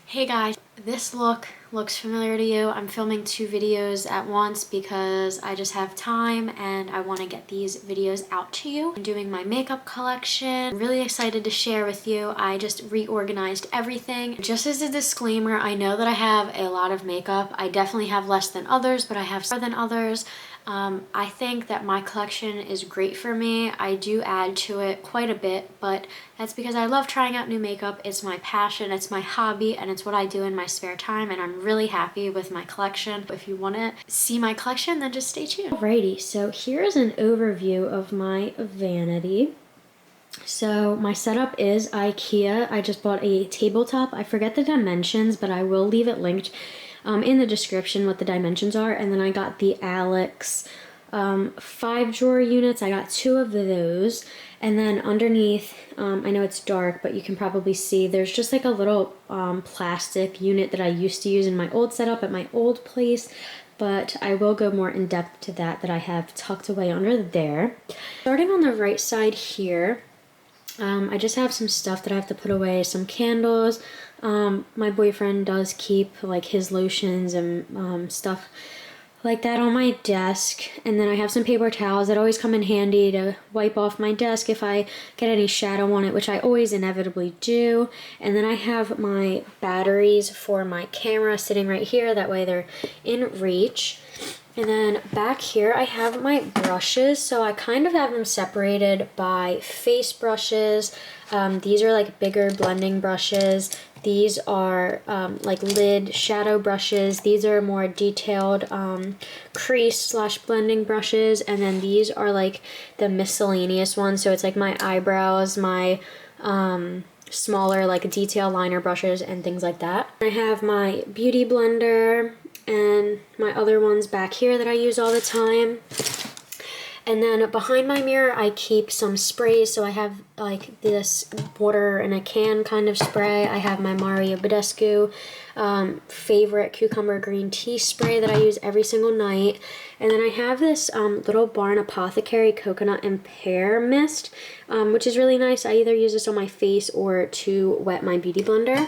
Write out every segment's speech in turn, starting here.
Hey guys, this look looks familiar to you. I'm filming 2 videos at once because I just have time and I want to get these videos out to you. I'm doing my makeup collection. I'm really excited to share with you. I just reorganized everything. Just as a disclaimer, I know that I have a lot of makeup. I definitely have less than others, but I have more than others. I think that my collection is great for me. I do add to it quite a bit, but that's because I love trying out new makeup. It's my passion, it's my hobby, and it's what I do in my spare time, and I'm really happy with my collection. If you want to see my collection, then just stay tuned. Alrighty, so here's an overview of my vanity. So my setup is IKEA. I just bought a tabletop. I forget the dimensions, but I will leave it linked in the description what the dimensions are. And then I got the Alex 5-drawer units. I got 2 of those. And then underneath, I know it's dark, but you can probably see there's just like a little plastic unit that I used to use in my old setup at my old place. But I will go more in depth to that I have tucked away under there. Starting on the right side here, I just have some stuff that I have to put away, some candles. My boyfriend does keep like his lotions and stuff like that on my desk. And then I have some paper towels that always come in handy to wipe off my desk if I get any shadow on it, which I always inevitably do. And then I have my batteries for my camera sitting right here. That way they're in reach. And then back here I have my brushes. So I kind of have them separated by face brushes. These are like bigger blending brushes. These are like lid shadow brushes. These are more detailed crease / blending brushes. And then these are like the miscellaneous ones. So it's like my eyebrows, my smaller like detail liner brushes and things like that. I have my beauty blender and my other ones back here that I use all the time. And then behind my mirror, I keep some sprays. So I have like this water in a can kind of spray. I have my Mario Badescu favorite cucumber green tea spray that I use every single night. And then I have this Little Barn Apothecary coconut and pear mist, which is really nice. I either use this on my face or to wet my beauty blender.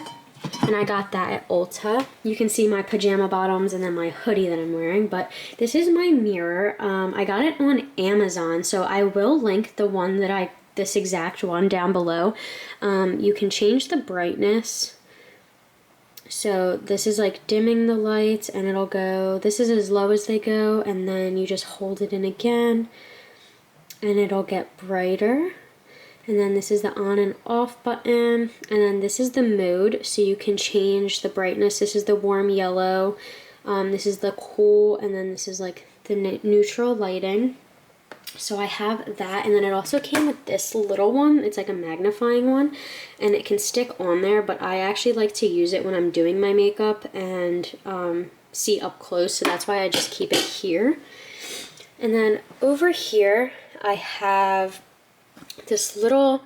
And I got that at Ulta. You can see my pajama bottoms and then my hoodie that I'm wearing, but this is my mirror. I got it on Amazon, so I will link the one that this exact one down below. You can change the brightness. So this is like dimming the lights and it'll go, this is as low as they go, and then you just hold it in again and it'll get brighter. And then this is the on and off button. And then this is the mode, so you can change the brightness. This is the warm yellow. This is the cool, and then this is like the neutral lighting. So I have that, and then it also came with this little one. It's like a magnifying one, and it can stick on there, but I actually like to use it when I'm doing my makeup and see up close, so that's why I just keep it here. And then over here, I have this little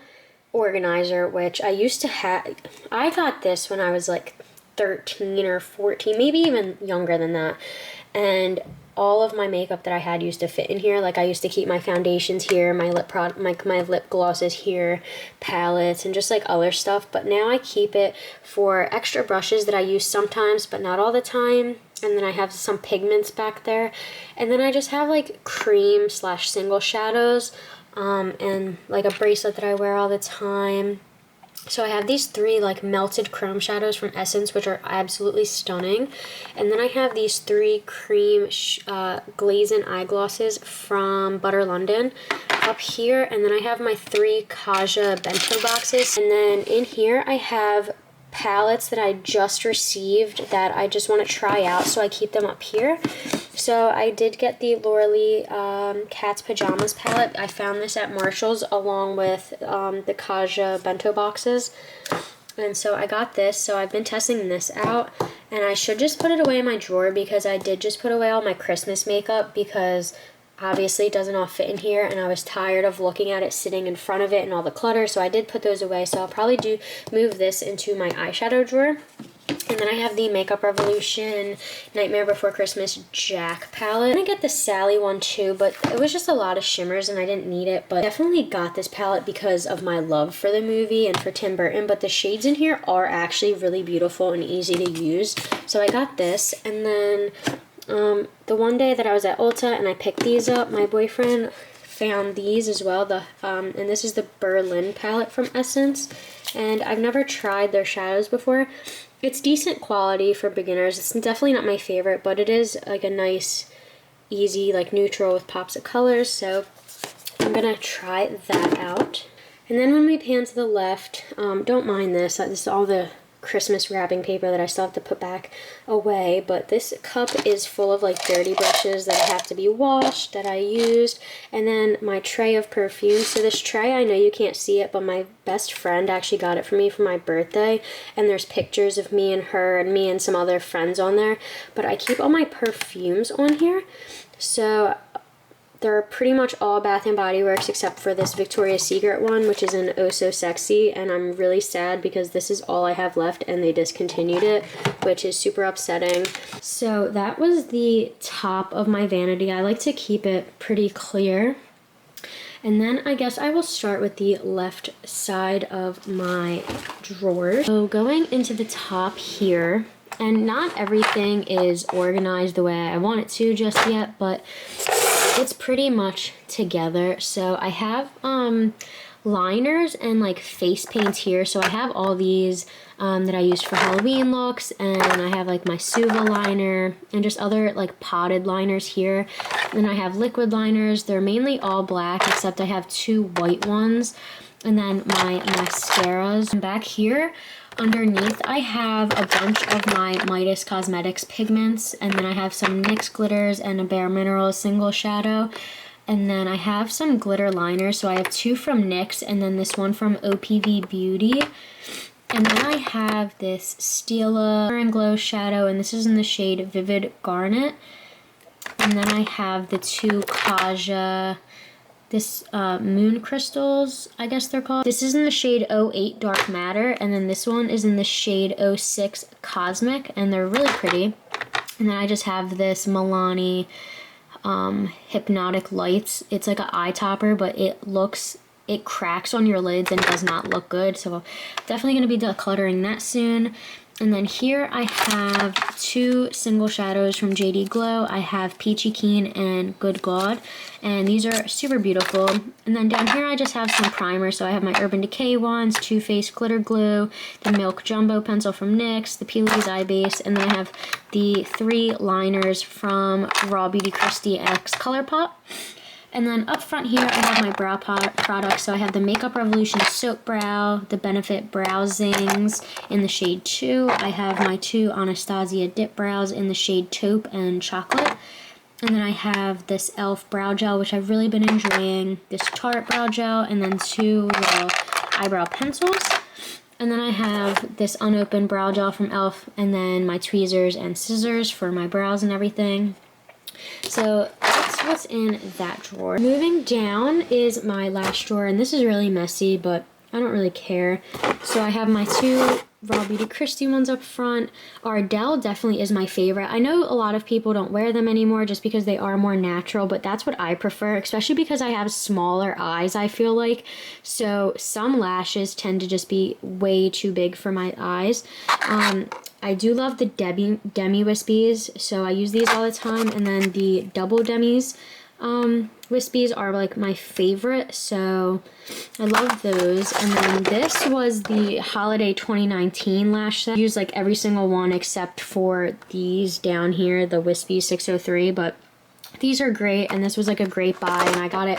organizer, which I used to have. I got this when I was like 13 or 14, maybe even younger than that. And all of my makeup that I had used to fit in here. Like I used to keep my foundations here, my lip my lip glosses here, palettes, and just like other stuff. But now I keep it for extra brushes that I use sometimes, but not all the time. And then I have some pigments back there. And then I just have like cream / single shadows. And like a bracelet that I wear all the time. So I have these 3 like melted chrome shadows from Essence, which are absolutely stunning. And then I have these 3 cream glazing eyeglosses from Butter London up here. And then I have my 3 Kaja bento boxes. And then in here I have palettes that I just received that I just want to try out, so I keep them up here. So I did get the Laura Lee Cat's Pajamas palette. I found this at Marshall's along with the Kaja bento boxes. And so I got this, so I've been testing this out. And I should just put it away in my drawer because I did just put away all my Christmas makeup because obviously it doesn't all fit in here, and I was tired of looking at it sitting in front of it and all the clutter, so I did put those away. So I'll probably move this into my eyeshadow drawer. And then I have the Makeup Revolution Nightmare Before Christmas Jack palette. I'm gonna get the Sally one too, but it was just a lot of shimmers and I didn't need it. But definitely got this palette because of my love for the movie and for Tim Burton. But the shades in here are actually really beautiful and easy to use. So I got this. And then the one day that I was at Ulta and I picked these up, my boyfriend found these as well. And this is the Berlin palette from Essence. And I've never tried their shadows before. It's decent quality for beginners. It's definitely not my favorite, but it is like a nice, easy, like neutral with pops of colors. So I'm gonna try that out. And then when we pan to the left, don't mind this. This is all the Christmas wrapping paper that I still have to put back away, but this cup is full of like dirty brushes that have to be washed that I used, and then my tray of perfume. So this tray, I know you can't see it, but my best friend actually got it for me for my birthday, and there's pictures of me and her and me and some other friends on there, but I keep all my perfumes on here. So they're pretty much all Bath & Body Works except for this Victoria's Secret one, which is an Oh So Sexy, and I'm really sad because this is all I have left and they discontinued it, which is super upsetting. So that was the top of my vanity. I like to keep it pretty clear. And then I guess I will start with the left side of my drawer. So going into the top here, and not everything is organized the way I want it to just yet, but it's pretty much together. So I have liners and like face paint here. So I have all these that I used for Halloween looks, and I have like my Suva liner and just other like potted liners here. And I have liquid liners. They're mainly all black, except I have 2 white ones. And then my mascaras. And back here, underneath, I have a bunch of my Midas Cosmetics pigments, and then I have some NYX glitters and a Bare Minerals single shadow. And then I have some glitter liners, so I have 2 from NYX and then this one from OPV Beauty. And then I have this Stila and Glow shadow, and this is in the shade Vivid Garnet. And then I have the 2 Kaja, this moon crystals, I guess they're called. This is in the shade 08 Dark Matter, and then this one is in the shade 06 Cosmic, and they're really pretty. And then I just have this Milani Hypnotic Lights. It's like an eye topper, but it cracks on your lids and does not look good, so definitely going to be decluttering that soon. And then here I have 2 single shadows from JD Glow. I have Peachy Keen and Good God, and these are super beautiful. And then down here I just have some primer. So I have my Urban Decay ones, Too Faced Glitter Glue, the Milk Jumbo Pencil from NYX, the Pilates Eye Base, and then I have the 3 liners from Raw Beauty Kristi X ColourPop. And then up front here, I have my brow products. So I have the Makeup Revolution Soap Brow, the Benefit Brow Zings in the shade 2. I have my 2 Anastasia Dip Brows in the shade Taupe and Chocolate. And then I have this e.l.f. Brow Gel, which I've really been enjoying. This Tarte Brow Gel, and then 2 little eyebrow pencils. And then I have this unopened brow gel from e.l.f. and then my tweezers and scissors for my brows and everything. So that's what's in that drawer. Moving down is my lash drawer, and this is really messy, but I don't really care. So I have my 2 Raw Beauty Kristi ones up front. Ardell definitely is my favorite. I know a lot of people don't wear them anymore just because they are more natural, but that's what I prefer, especially because I have smaller eyes, I feel like. So some lashes tend to just be way too big for my eyes. I do love the Demi Wispies, so I use these all the time, and then the Double Demis Wispies are like my favorite, so I love those. And then this was the Holiday 2019 lash set. I use like every single one except for these down here, the Wispy 603, but these are great, and this was like a great buy, and I got it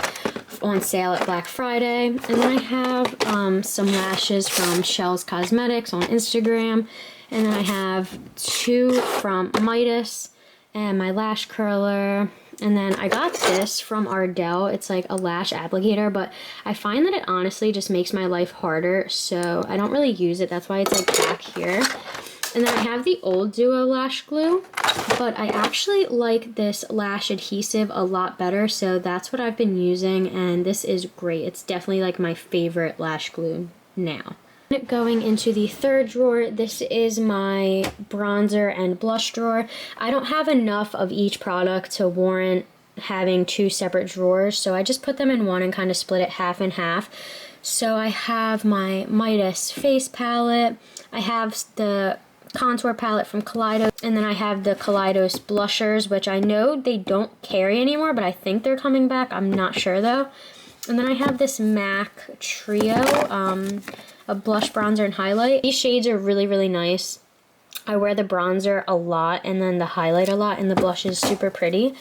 on sale at Black Friday. And then I have some lashes from Shell's Cosmetics on Instagram. And then I have 2 from Midas and my lash curler. And then I got this from Ardell. It's like a lash applicator, but I find that it honestly just makes my life harder, so I don't really use it. That's why it's like back here. And then I have the Old Duo lash glue, but I actually like this lash adhesive a lot better, so that's what I've been using, and this is great. It's definitely like my favorite lash glue now. Going into the third drawer, this is my bronzer and blush drawer. I don't have enough of each product to warrant having two separate drawers, so I just put them in one and kind of split it half and half. So I have my Midas face palette, I have the contour palette from Kaleidos, and then I have the Kaleidos blushers, which I know they don't carry anymore, but I think they're coming back. I'm not sure though. And then I have this MAC Trio, a blush, bronzer, and highlight. These shades are really, really nice. I wear the bronzer a lot and then the highlight a lot, and the blush is super pretty.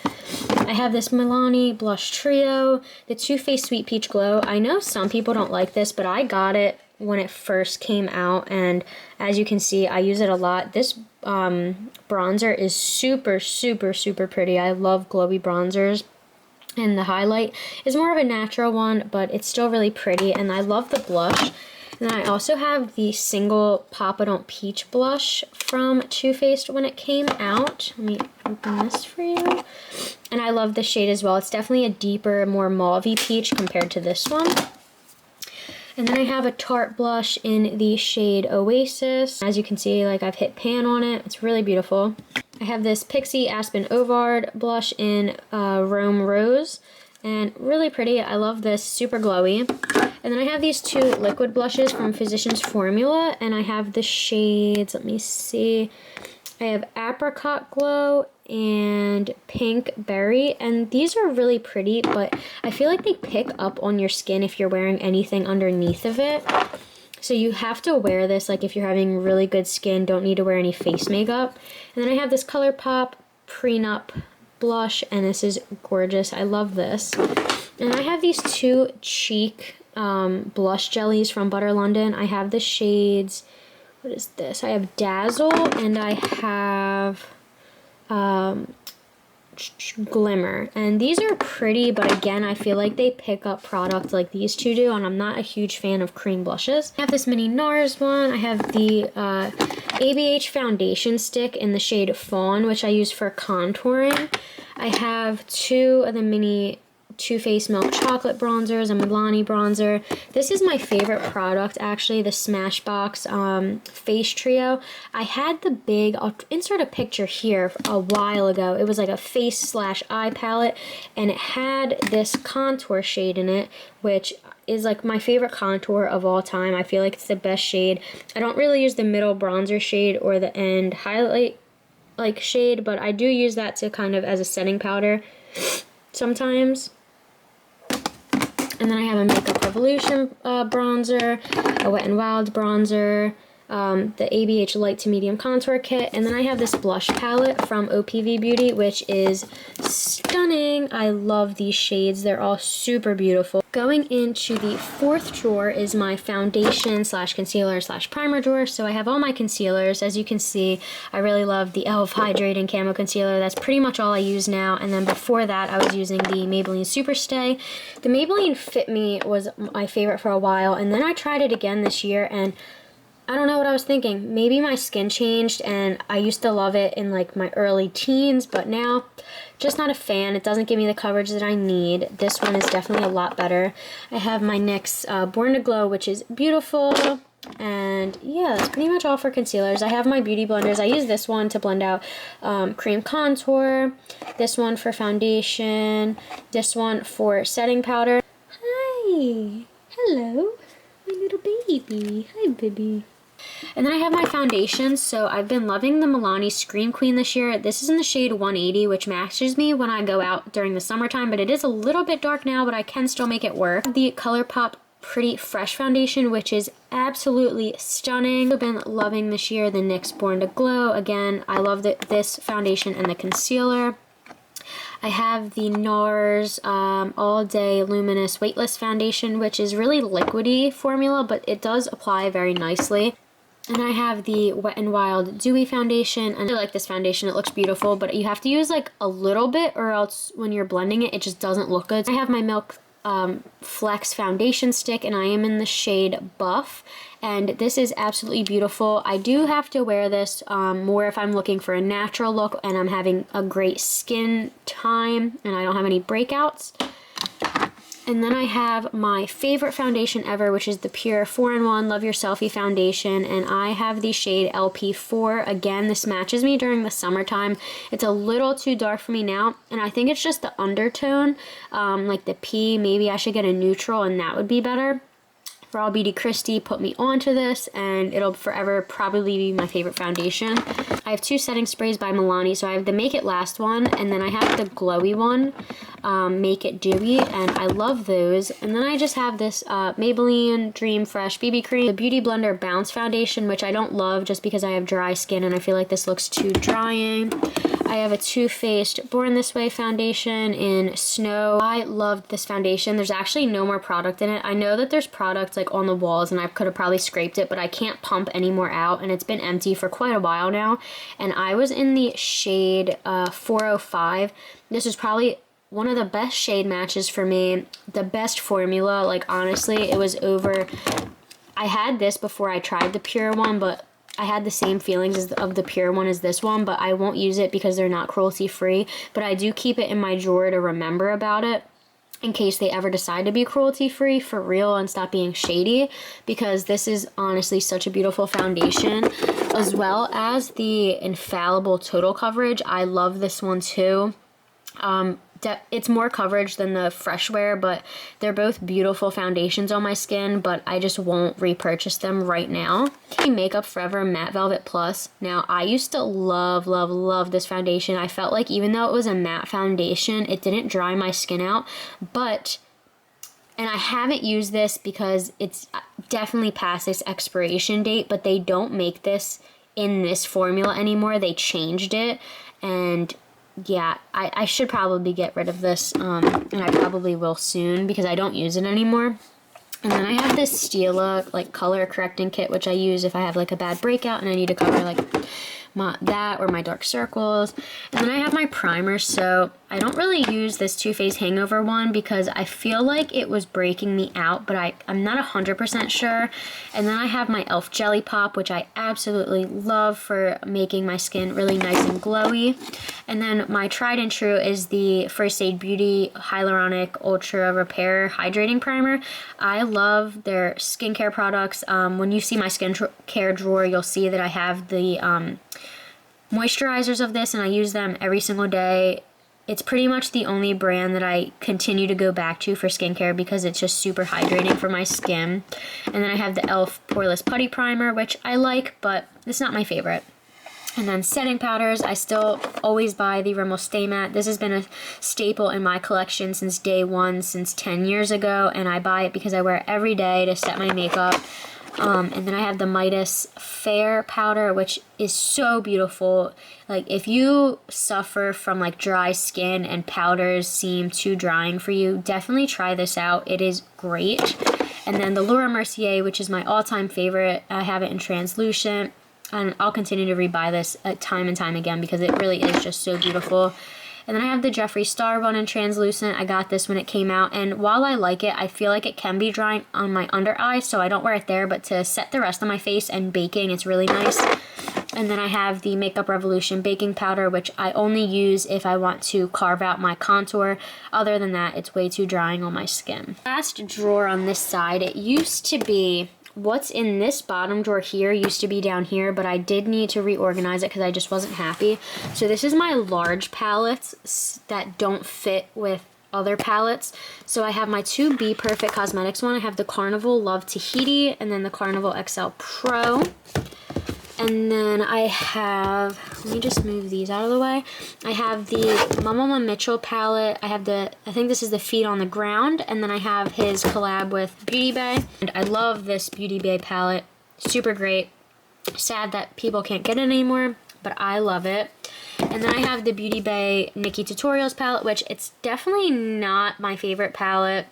I have this Milani Blush Trio, the Too Faced Sweet Peach Glow. I know some people don't like this, but I got it when it first came out, and as you can see, I use it a lot. This bronzer is super, super, super pretty. I love glowy bronzers. And the highlight is more of a natural one, but it's still really pretty, and I love the blush. And then I also have the single Papa Don't Peach blush from Too Faced when it came out. Let me open this for you. And I love the shade as well. It's definitely a deeper, more mauve-y peach compared to this one. And then I have a Tarte blush in the shade Oasis. As you can see, like, I've hit pan on it. It's really beautiful. I have this Pixie Aspen Ovard blush in Rome Rose, and really pretty. I love this, super glowy. And then I have these two liquid blushes from Physicians Formula, and I have the shades, let me see, I have Apricot Glow and Pink Berry, and these are really pretty, but I feel like they pick up on your skin if you're wearing anything underneath of it. So you have to wear this, like, if you're having really good skin, don't need to wear any face makeup. And then I have this ColourPop Prenup blush, and this is gorgeous. I love this. And I have these two cheek blush jellies from Butter London. I have the shades, what is this? I have Dazzle, and I have Glimmer, and these are pretty, but again, I feel like they pick up product like these two do, and I'm not a huge fan of cream blushes. I have this mini NARS one. I have the ABH foundation stick in the shade Fawn, which I use for contouring. I have two of the mini Too Faced Milk Chocolate bronzers, a Milani bronzer. This is my favorite product, actually, the Smashbox Face Trio. I had the big, I'll insert a picture here, a while ago. It was like a face/eye palette, and it had this contour shade in it, which is like my favorite contour of all time. I feel like it's the best shade. I don't really use the middle bronzer shade or the end highlight like shade, but I do use that to kind of as a setting powder sometimes. And then I have a Makeup Revolution bronzer, a Wet n Wild bronzer, the ABH Light to Medium Contour Kit, and then I have this blush palette from OPV Beauty, which is stunning. I love these shades. They're all super beautiful. Going into the fourth drawer is my foundation/concealer/primer drawer. So I have all my concealers. As you can see, I really love the e.l.f. Hydrating Camo Concealer. That's pretty much all I use now. And then before that, I was using the Maybelline Superstay. The Maybelline Fit Me was my favorite for a while, and then I tried it again this year, and I don't know what I was thinking. Maybe my skin changed, and I used to love it in like my early teens, but now just not a fan. It doesn't give me the coverage that I need. This one is definitely a lot better. I have my NYX Born to Glow, which is beautiful. And yeah, that's pretty much all for concealers. I have my beauty blenders. I use this one to blend out cream contour, this one for foundation, this one for setting powder. Hi, hello, my little baby. Hi, baby. And then I have my foundations. So I've been loving the Milani Scream Queen this year. This is in the shade 180, which matches me when I go out during the summertime, but it is a little bit dark now, but I can still make it work. The ColourPop Pretty Fresh foundation, which is absolutely stunning. I've been loving this year the NYX Born to Glow. Again, I love this foundation and the concealer. I have the NARS All Day Luminous Weightless Foundation, which is really liquidy formula, but it does apply very nicely. And I have the Wet n Wild Dewy Foundation, and I like this foundation. It looks beautiful, but you have to use like a little bit, or else when you're blending it, it just doesn't look good. I have my Milk Flex foundation stick, and I am in the shade Buff, and this is absolutely beautiful. I do have to wear this more if I'm looking for a natural look and I'm having a great skin time and I don't have any breakouts. And then I have my favorite foundation ever, which is the Pure 4-in-1 Love Your Selfie Foundation. And I have the shade LP4. Again, this matches me during the summertime. It's a little too dark for me now. And I think it's just the undertone, like the P. Maybe I should get a neutral and that would be better. Raw Beauty Christie put me onto this, and it'll forever probably be my favorite foundation. I have 2 setting sprays by Milani. So I have the Make It Last one, and then I have the glowy one, Make It Dewy, and I love those. And then I just have this Maybelline Dream Fresh BB Cream, the Beauty Blender Bounce Foundation, which I don't love just because I have dry skin and I feel like this looks too drying. I have a Too Faced Born This Way foundation in Snow. I loved this foundation. There's actually no more product in it. I know that there's product like on the walls and I could have probably scraped it, but I can't pump any more out, and it's been empty for quite a while now. And I was in the shade 405. This is probably one of the best shade matches for me. The best formula, like honestly, it was over. I had this before I tried the Pure one, but I had the same feelings of the Pure one as this one, but I won't use it because they're not cruelty free. But I do keep it in my drawer to remember about it in case they ever decide to be cruelty free for real and stop being shady, because this is honestly such a beautiful foundation, as well as the Infallible Total Coverage. I love this one too. It's more coverage than the Fresh Wear, but they're both beautiful foundations on my skin, but I just won't repurchase them right now. Makeup Forever Matte Velvet Plus. Now, I used to love, love, love this foundation. I felt like even though it was a matte foundation, it didn't dry my skin out, and I haven't used this because it's definitely past its expiration date, but they don't make this in this formula anymore. They changed it, and yeah, I should probably get rid of this, and I probably will soon because I don't use it anymore. And then I have this Stila like color correcting kit, which I use if I have like a bad breakout and I need to cover like that or my dark circles. And then I have my primer. So I don't really use this Too Faced Hangover one because I feel like it was breaking me out, but I'm not 100% sure. And then I have my e.l.f. Jelly Pop, which I absolutely love for making my skin really nice and glowy. And then my tried and true is the First Aid Beauty Hyaluronic Ultra Repair Hydrating Primer. I love their skincare products. When you see my skincare drawer, you'll see that I have the moisturizers of this, and I use them every single day. It's pretty much the only brand that I continue to go back to for skincare because it's just super hydrating for my skin. And then I have the e.l.f. Poreless Putty Primer, which I like, but it's not my favorite. And then setting powders, I still always buy the Rimmel Stay Matte. This has been a staple in my collection since day one, since 10 years ago, and I buy it because I wear it every day to set my makeup. And then I have the Midas Fair powder, which is so beautiful. Like, if you suffer from like dry skin and powders seem too drying for you, definitely try this out. It is great. And then the Laura Mercier, which is my all-time favorite. I have it in translucent, and I'll continue to rebuy this time and time again because it really is just so beautiful. And then I have the Jeffree Star one in translucent. I got this when it came out, and while I like it, I feel like it can be drying on my under eye, so I don't wear it there, but to set the rest of my face and baking, it's really nice. And then I have the Makeup Revolution baking powder, which I only use if I want to carve out my contour. Other than that, it's way too drying on my skin. Last drawer on this side, it used to be what's in this bottom drawer here used to be down here, but I did need to reorganize it because I just wasn't happy. So this is my large palettes that don't fit with other palettes. So I have my two Be Perfect Cosmetics one. I have the Carnival Love Tahiti and then the Carnival XL Pro. And then I have, let me just move these out of the way. I have the Mama Mitchell palette. I have I think this is the Feet on the Ground. And then I have his collab with Beauty Bay. And I love this Beauty Bay palette. Super great. Sad that people can't get it anymore, but I love it. And then I have the Beauty Bay Nikki Tutorials palette, which it's definitely not my favorite palette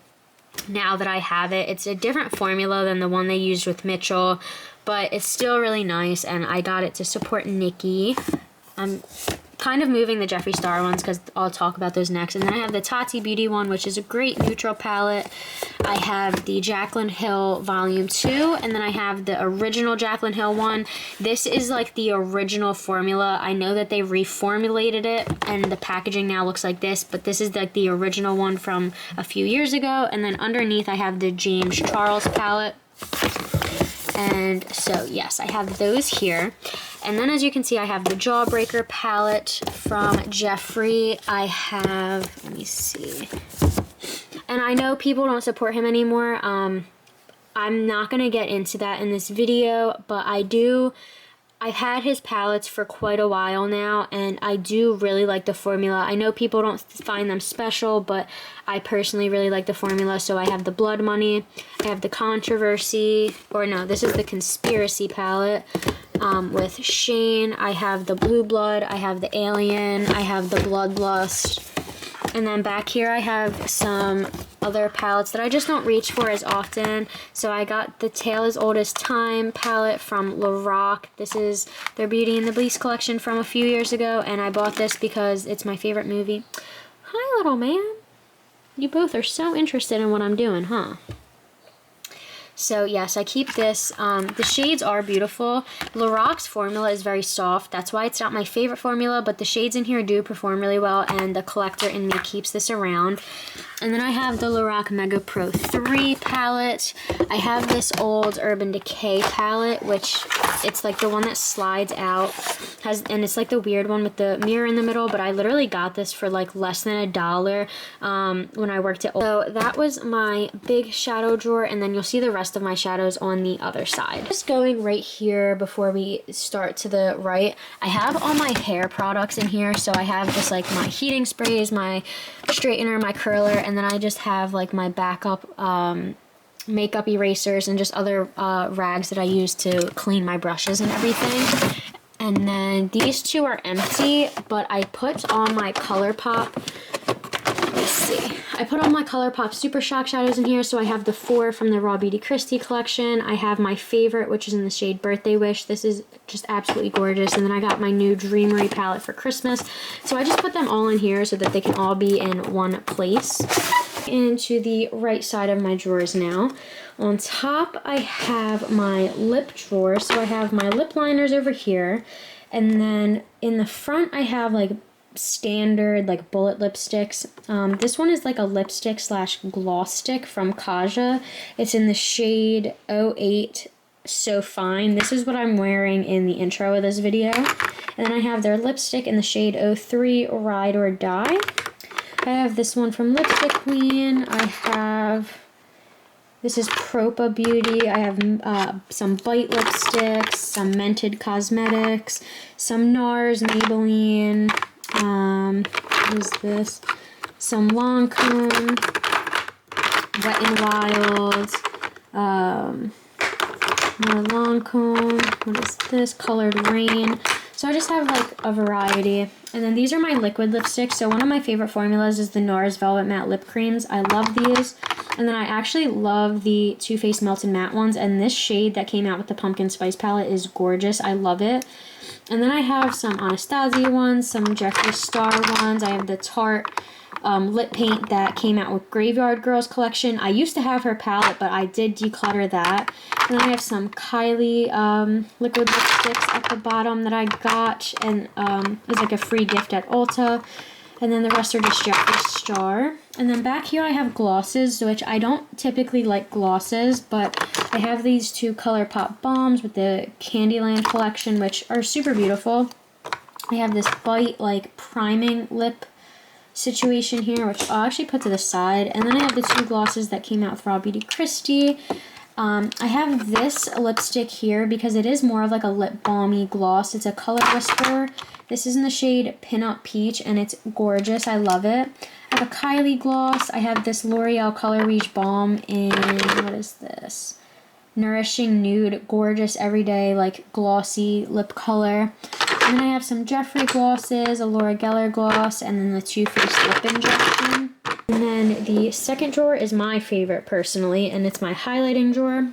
now that I have it. It's a different formula than the one they used with Mitchell, but it's still really nice, and I got it to support Nikki. I'm kind of moving the Jeffree Star ones because I'll talk about those next. And then I have the Tati Beauty one, which is a great neutral palette. I have the Jaclyn Hill Volume 2, and then I have the original Jaclyn Hill one. This is like the original formula. I know that they reformulated it, and the packaging now looks like this, but this is like the original one from a few years ago. And then underneath I have the James Charles palette. And so yes, I have those here. And then as you can see, I have the Jawbreaker palette from Jeffree. I have, let me see. And I know people don't support him anymore. I'm not going to get into that in this video, but I've had his palettes for quite a while now, and I do really like the formula. I know people don't find them special, but I personally really like the formula. So I have the Blood Money, I have the Controversy, or no, this is the Conspiracy palette with Shane. I have the Blue Blood, I have the Alien, I have the Bloodlust. And then back here I have some other palettes that I just don't reach for as often. So I got the Tale as Old as Time palette from Lorac. This is their Beauty and the Beast collection from a few years ago, and I bought this because it's my favorite movie. Hi, little man. You both are so interested in what I'm doing, huh? So yes, I keep this. The shades are beautiful. Lorac's formula is very soft. That's why it's not my favorite formula, but the shades in here do perform really well, and the collector in me keeps this around. And then I have the Lorac Mega Pro 3 palette. I have this old Urban Decay palette, which it's like the one that slides out. And it's like the weird one with the mirror in the middle, but I literally got this for like less than $1 when I worked at Ulta. So that was my big shadow drawer, and then you'll see the rest of my shadows on the other side. Just going right here before we start to the right, I have all my hair products in here. So I have just like my heating sprays, my straightener, my curler, and then I just have like my backup makeup erasers and just other rags that I use to clean my brushes and everything. And then these two are empty, but I put on my ColourPop. Let's see. I put all my ColourPop Super Shock shadows in here. So I have the 4 from the Raw Beauty Kristi collection. I have my favorite, which is in the shade Birthday Wish. This is just absolutely gorgeous. And then I got my new Dreamery palette for Christmas. So I just put them all in here so that they can all be in one place. Into the right side of my drawers now. On top, I have my lip drawer. So I have my lip liners over here. And then in the front, I have like standard like bullet lipsticks. This one is like a lipstick slash gloss stick from Kaja. It's in the shade 08 So Fine. This is what I'm wearing in the intro of this video. And then I have their lipstick in the shade 03 Ride or Die. I have this one from Lipstick Queen. I have, this is Propa Beauty. I have some Bite lipsticks, some Mented Cosmetics, some NARS, Maybelline. What is this? Some Lancome, Wet n Wild, more Lancome. What is this? Colored Rain. So I just have like a variety. And then these are my liquid lipsticks. So one of my favorite formulas is the NARS Velvet Matte Lip Creams. I love these. And then I actually love the Too Faced Melted Matte ones. And this shade that came out with the Pumpkin Spice palette is gorgeous. I love it. And then I have some Anastasia ones, some Jeffree Star ones. I have the Tarte lip paint that came out with Graveyard Girls collection. I used to have her palette, but I did declutter that. And then I have some Kylie liquid lipsticks at the bottom that I got, and it's like a free gift at Ulta. And then the rest are just Jeffree Star. And then back here I have glosses, which I don't typically like glosses, but I have these two ColourPop Bombs with the Candyland collection, which are super beautiful. I have this Bite like priming lip situation here, which I'll actually put to the side. And then I have the two glosses that came out with Raw Beauty Kristi. I have this lipstick here because it is more of like a lip balmy gloss. It's a Color Whisperer. This is in the shade Pinup Peach, and it's gorgeous. I love it. I have a Kylie gloss. I have this L'Oreal Color Reach Balm in, what is this? Nourishing Nude. Gorgeous, everyday, like glossy lip color. And then I have some Jeffree glosses, a Laura Geller gloss, and then the Too Faced Lip Injection. And then the second drawer is my favorite personally, and it's my highlighting drawer.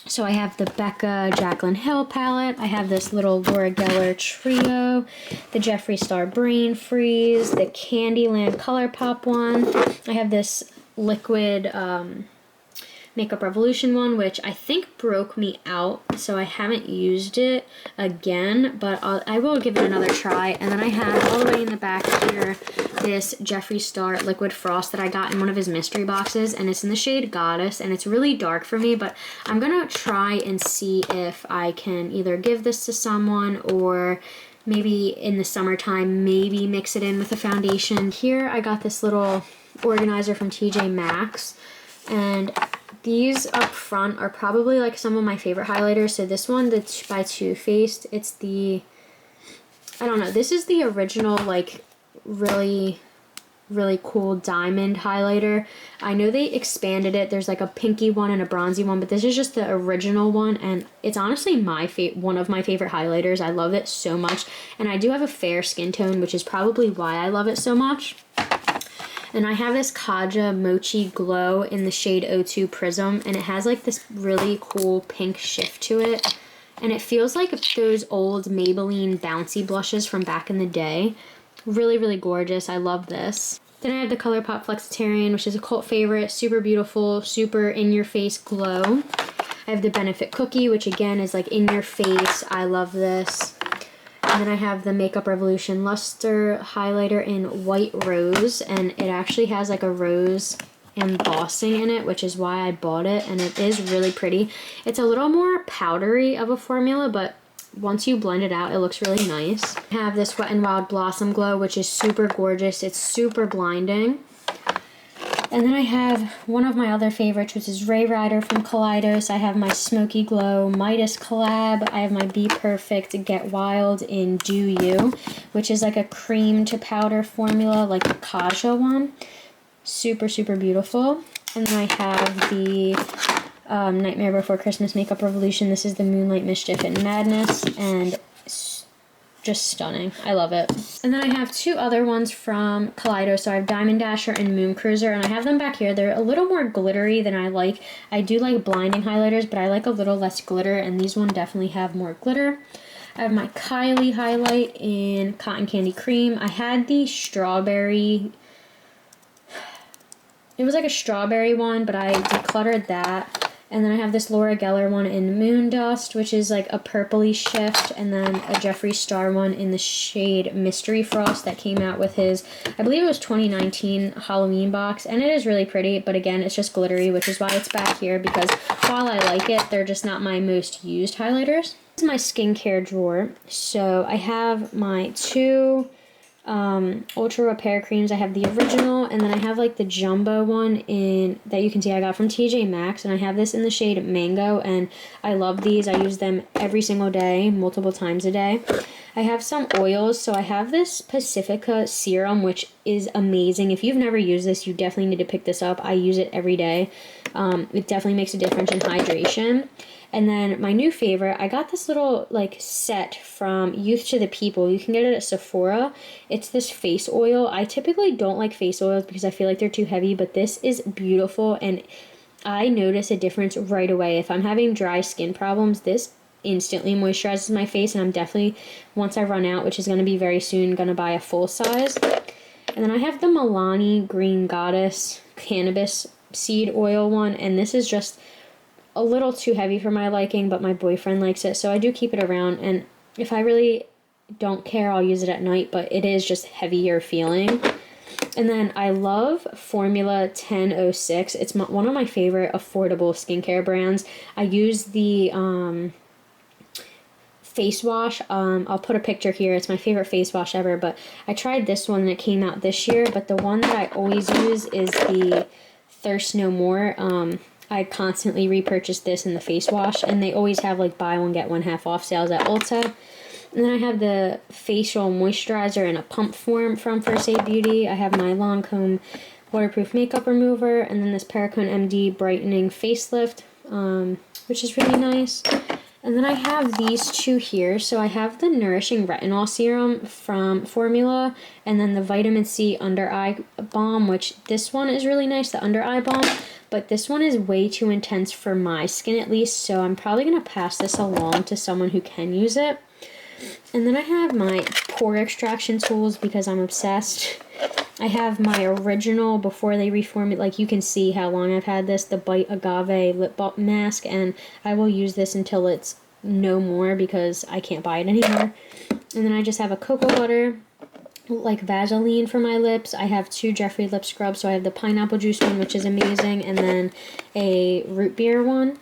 So I have the Becca Jaclyn Hill palette. I have this little Laura Geller trio, the Jeffree Star Brain Freeze, the Candyland ColourPop one. I have this liquid Makeup Revolution one, which I think broke me out, so I haven't used it again, but I will give it another try. And then I have all the way in the back here this Jeffree Star Liquid Frost that I got in one of his mystery boxes, and it's in the shade Goddess, and it's really dark for me, but I'm gonna try and see if I can either give this to someone or maybe in the summertime, maybe mix it in with a foundation. Here I got this little organizer from TJ Maxx, and these up front are probably like some of my favorite highlighters. So this one, that's by Too Faced, it's the, I don't know, this is the original like really cool diamond highlighter. I know they expanded it. There's like a pinky one and a bronzy one, but this is just the original one, and it's honestly one of my favorite highlighters. I love it so much, and I do have a fair skin tone, which is probably why I love it so much. And I have this Kaja Mochi Glow in the shade 02 Prism, and it has like this really cool pink shift to it. And it feels like those old Maybelline bouncy blushes from back in the day. Really, really gorgeous. I love this. Then I have the ColourPop Flexitarian, which is a cult favorite. Super beautiful, super in-your-face glow. I have the Benefit Cookie, which again is like in your face. I love this. And then I have the Makeup Revolution Luster Highlighter in White Rose, and it actually has like a rose embossing in it, which is why I bought it, and it is really pretty. It's a little more powdery of a formula, but once you blend it out, it looks really nice. I have this Wet n Wild Blossom Glow, which is super gorgeous. It's super blinding. And then I have one of my other favorites, which is Ray Rider from Kaleidos. I have my Smoky Glow Midas collab. I have my Be Perfect Get Wild in Do You, which is like a cream to powder formula, like the Kaja one. Super, super beautiful. And then I have the Nightmare Before Christmas Makeup Revolution. This is the Moonlight Mischief and Madness, and just stunning. I love it. And then I have two other ones from Kaleidos. So I have Diamond Dasher and Moon Cruiser, and I have them back here. They're a little more glittery than I like. I do like blinding highlighters, but I like a little less glitter, and these one definitely have more glitter. I have my Kylie highlight in Cotton Candy Cream. I had the strawberry, it was like a strawberry one, but I decluttered that. And then I have this Laura Geller one in Moon Dust, which is like a purpley shift, and then a Jeffree Star one in the shade Mystery Frost that came out with his, I believe it was 2019 Halloween box, and it is really pretty, but again, it's just glittery, which is why it's back here, because while I like it, they're just not my most used highlighters. This is my skincare drawer. So I have my two Ultra Repair creams. I have the original, and then I have like the jumbo one in that you can see I got from TJ Maxx, and I have this in the shade Mango, and I love these. I use them every single day, multiple times a day. I have some oils. So I have this Pacifica serum, which is amazing. If you've never used this, you definitely need to pick this up. I use it every day. It definitely makes a difference in hydration. And then my new favorite, I got this little like set from Youth to the People. You can get it at Sephora. It's this face oil. I typically don't like face oils because I feel like they're too heavy, but this is beautiful, and I notice a difference right away. If I'm having dry skin problems, this instantly moisturizes my face, and I'm definitely, once I run out, which is going to be very soon, going to buy a full size. And then I have the Milani Green Goddess Cannabis Seed Oil one, and this is just a little too heavy for my liking, but my boyfriend likes it, so I do keep it around, and if I really don't care, I'll use it at night, but it is just heavier feeling. And then I love Formula 1006. It's one of my favorite affordable skincare brands. I use the face wash. I'll put a picture here. It's my favorite face wash ever, but I tried this one that came out this year, but the one that I always use is the Thirst No More. I constantly repurchase this in the face wash, and they always have like buy one get one half off sales at Ulta. And then I have the facial moisturizer in a pump form from First Aid Beauty. I have my Lancome waterproof makeup remover, and then this Perricone MD brightening facelift, which is really nice. And then I have these two here. So I have the Nourishing Retinol Serum from Formula, and then the Vitamin C Under Eye Balm, which this one is really nice, the Under Eye Balm, but this one is way too intense for my skin at least, so I'm probably going to pass this along to someone who can use it. And then I have my pore extraction tools because I'm obsessed. I have my original before they reform it. Like, you can see how long I've had this, the Bite Agave lip balm mask, and I will use this until it's no more because I can't buy it anymore. And then I just have a cocoa butter, like Vaseline for my lips. I have two Jeffree lip scrubs, so I have the pineapple juice one, which is amazing, and then a root beer one.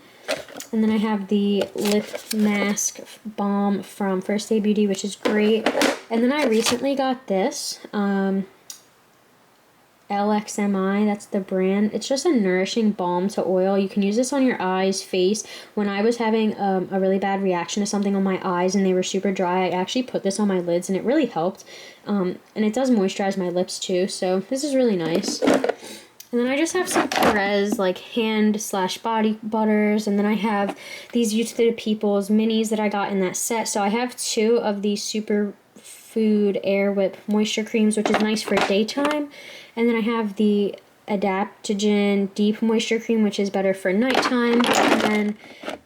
And then I have the lip mask balm from First Day Beauty, which is great. And then I recently got this, LXMI, that's the brand. It's just a nourishing balm to oil. You can use this on your eyes, face. When I was having a really bad reaction to something on my eyes and they were super dry, I actually put this on my lids and it really helped. And it does moisturize my lips too, so this is really nice. And then I just have some Perez, like hand/body butters. And then I have these Youth to the People's minis that I got in that set. So I have two of these Superfood Air Whip moisture creams, which is nice for daytime. And then I have the Adaptogen Deep Moisture Cream, which is better for nighttime. And then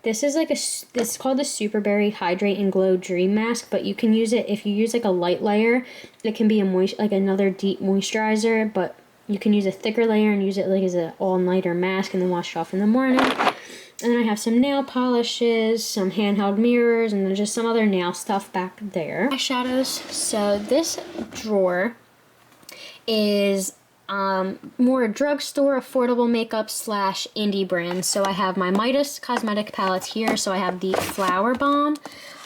this is like this is called the Superberry Hydrate and Glow Dream Mask, but you can use it if you use like a light layer. It can be like another deep moisturizer, but you can use a thicker layer and use it like as an all-nighter mask and then wash it off in the morning. And then I have some nail polishes, some handheld mirrors, and then just some other nail stuff back there. Eyeshadows. So this drawer is more drugstore affordable makeup / indie brands. So I have my Midas cosmetic palettes here. So I have the Flower Bomb,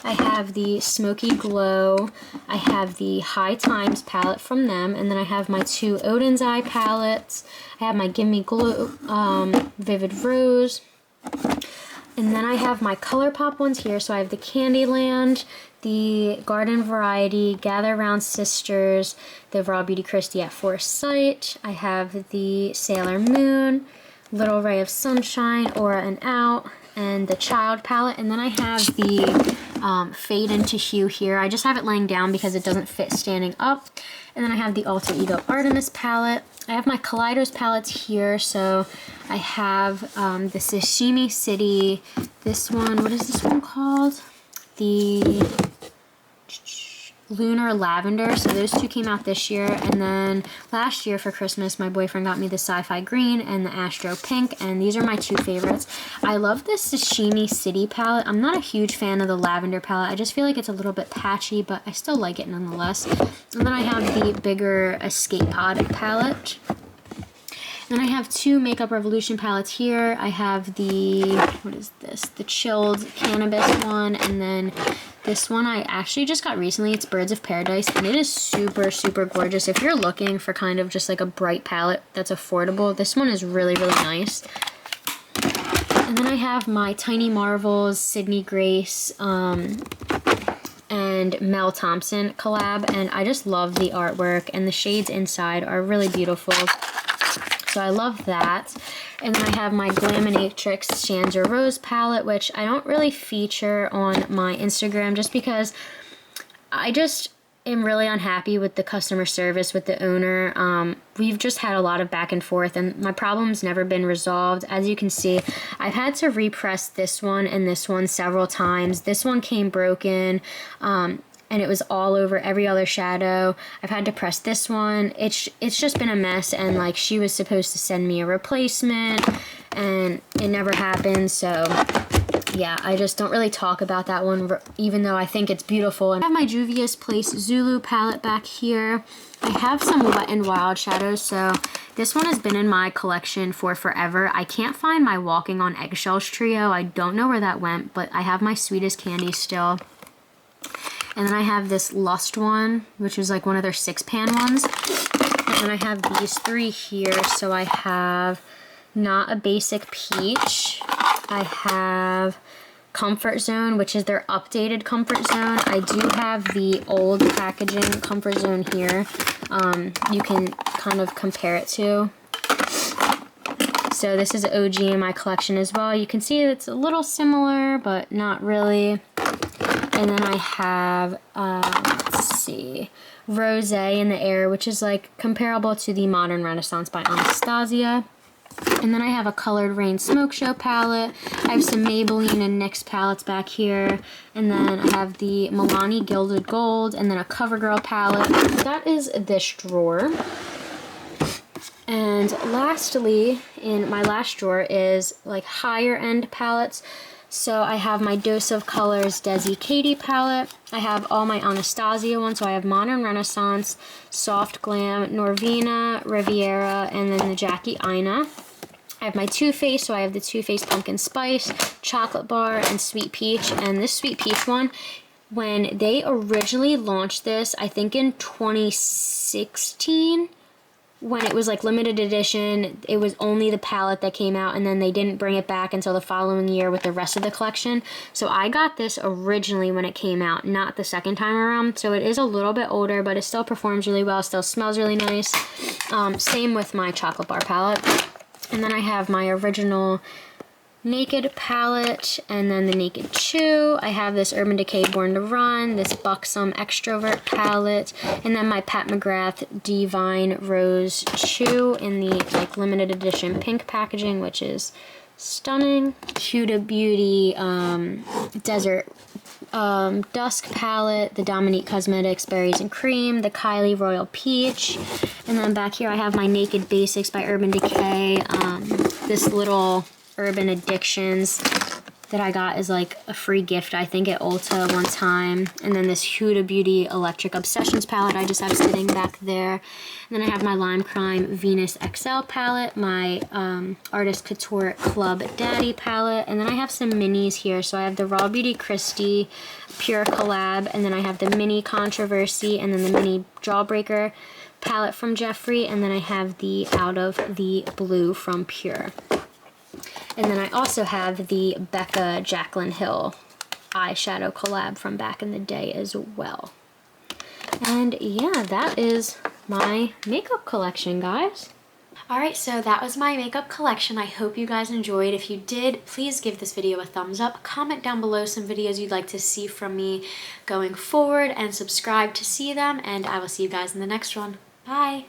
I have the Smoky Glow, I have the High Times palette from them, and then I have my two Odin's Eye palettes. I have my Gimme Glow Vivid Rose, and then I have my ColourPop ones here. So I have the Candyland, the Garden Variety, Gather Round Sisters, the Raw Beauty Christie at First Sight. I have the Sailor Moon, Little Ray of Sunshine, Aura and Out, and the Child palette. And then I have the Fade into Hue here. I just have it laying down because it doesn't fit standing up. And then I have the Alter Ego Artemis palette. I have my Kaleidos palettes here. So I have the Sashimi City. This one, what is this one called? The Lunar Lavender. So those two came out this year, and then last year for Christmas my boyfriend got me the Sci-Fi Green and the Astro Pink, and these are my two favorites. I love the Sashimi City palette. I'm not a huge fan of the lavender palette. I just feel like it's a little bit patchy, but I still like it nonetheless. And then I have the bigger Escape Pod palette. Then I have two Makeup Revolution palettes here. I have the, what is this? The Chilled Cannabis one, and then this one I actually just got recently. It's Birds of Paradise, and it is super, super gorgeous. If you're looking for kind of just like a bright palette that's affordable, this one is really, really nice. And then I have my Tiny Marvels, Sydney Grace, and Mel Thompson collab, and I just love the artwork, and the shades inside are really beautiful. So I love that. And then I have my Glaminatrix Chandra Rose palette, which I don't really feature on my Instagram just because I just am really unhappy with the customer service with the owner. We've just had a lot of back and forth, and my problem's never been resolved. As you can see, I've had to repress this one and this one several times. This one came broken. And it was all over every other shadow. I've had to press this one. It's just been a mess, and like she was supposed to send me a replacement and it never happened. So yeah, I just don't really talk about that one even though I think it's beautiful. I have my Juvia's Place Zulu palette back here. I have some Wet n Wild shadows, so this one has been in my collection for forever. I can't find my Walking on Eggshells trio. I don't know where that went, but I have my Sweetest Candy still. And then I have this Lust one, which is like one of their 6-pan ones. And then I have these three here. So I have Not a Basic Peach. I have Comfort Zone, which is their updated Comfort Zone. I do have the old packaging Comfort Zone here. You can kind of compare it to. So this is OG in my collection as well. You can see it's a little similar, but not really. And then I have, let's see, Rosé in the Air, which is like comparable to the Modern Renaissance by Anastasia. And then I have a Colored Rain Smoke Show palette. I have some Maybelline and NYX palettes back here. And then I have the Milani Gilded Gold, and then a CoverGirl palette. That is this drawer. And lastly, in my last drawer is like higher end palettes. So I have my Dose of Colors Desi Katie palette. I have all my Anastasia ones. So I have Modern Renaissance, Soft Glam, Norvina, Riviera, and then the Jackie Aina. I have my Too Faced, so I have the Too Faced Pumpkin Spice, Chocolate Bar, and Sweet Peach. And this Sweet Peach one, when they originally launched this, I think in 2016, when it was like limited edition, it was only the palette that came out, and then they didn't bring it back until the following year with the rest of the collection. So I got this originally when it came out, not the second time around. So it is a little bit older, but it still performs really well, still smells really nice. Same with my Chocolate Bar palette. And then I have my original Naked palette, and then the Naked Chew. I have this Urban Decay Born to Run, this Buxom Extrovert palette, and then my Pat McGrath Divine Rose Chew in the like limited edition pink packaging, which is stunning. Huda Beauty Desert Dusk palette, the Dominique Cosmetics Berries and Cream, the Kylie Royal Peach, and then back here I have my Naked Basics by Urban Decay. This little Urban Addictions that I got is like a free gift, I think, at Ulta one time. And then this Huda Beauty Electric Obsessions palette I just have sitting back there. And then I have my Lime Crime Venus XL palette, my Artist Couture Club Daddy palette, and then I have some minis here. So I have the Raw Beauty Christie Pure Collab, and then I have the Mini Controversy, and then the Mini Jawbreaker palette from Jeffree, and then I have the Out of the Blue from Pure. And then I also have the Becca Jaclyn Hill eyeshadow collab from back in the day as well. And yeah, that is my makeup collection, guys. Alright, so that was my makeup collection. I hope you guys enjoyed. If you did, please give this video a thumbs up. Comment down below some videos you'd like to see from me going forward, and subscribe to see them. And I will see you guys in the next one. Bye!